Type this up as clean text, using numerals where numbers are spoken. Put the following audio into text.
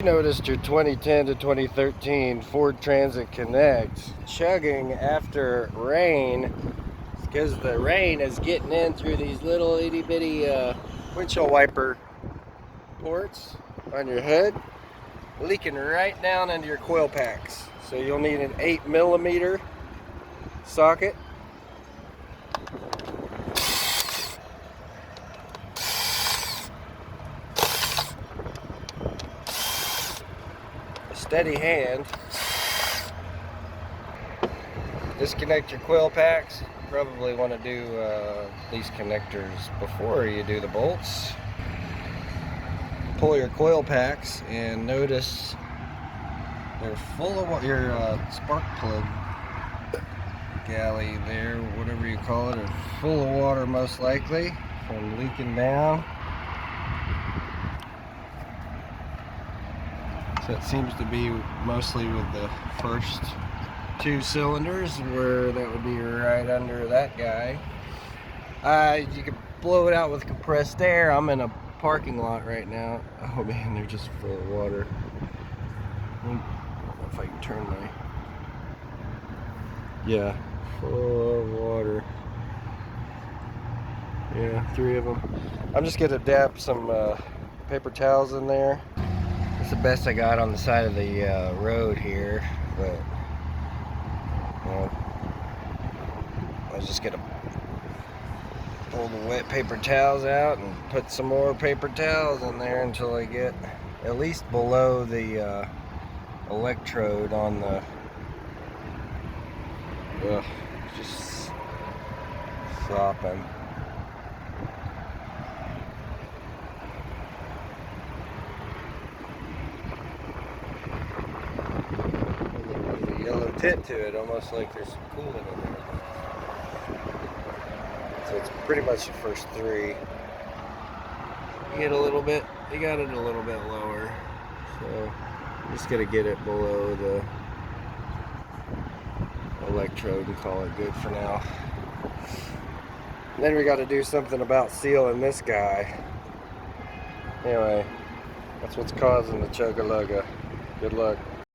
You noticed your 2010 to 2013 Ford Transit Connect chugging after rain because the rain is getting in through these little itty bitty windshield wiper ports on your hood, leaking right down into your coil packs. So you'll need an 8mm socket. A steady hand. Disconnect your coil packs. Probably want to do these connectors before you do the bolts. Pull your coil packs and notice they're full of your spark plug galley there, whatever you call it, are full of water most likely from leaking down. So it seems to be mostly with the first two cylinders, where that would be right under that guy. You can blow it out with compressed air. I'm in a parking lot right now. Oh man, they're just full of water. I don't know if I can turn my... Yeah, full of water. Yeah, 3 of them. I'm just gonna dab some paper towels in there. It's the best I got on the side of the road here, but I was just gonna pull the wet paper towels out and put some more paper towels in there until I get at least below the electrode on the just sopping. There's a yellow tint to it, almost like there's some coolant in there. So it's pretty much the first 3. You get a little bit, you got it a little bit lower. So I'm just gonna get it below the electrode and call it good for now. And then we got to do something about sealing this guy. Anyway, that's what's causing the chugga-lugga. Good luck.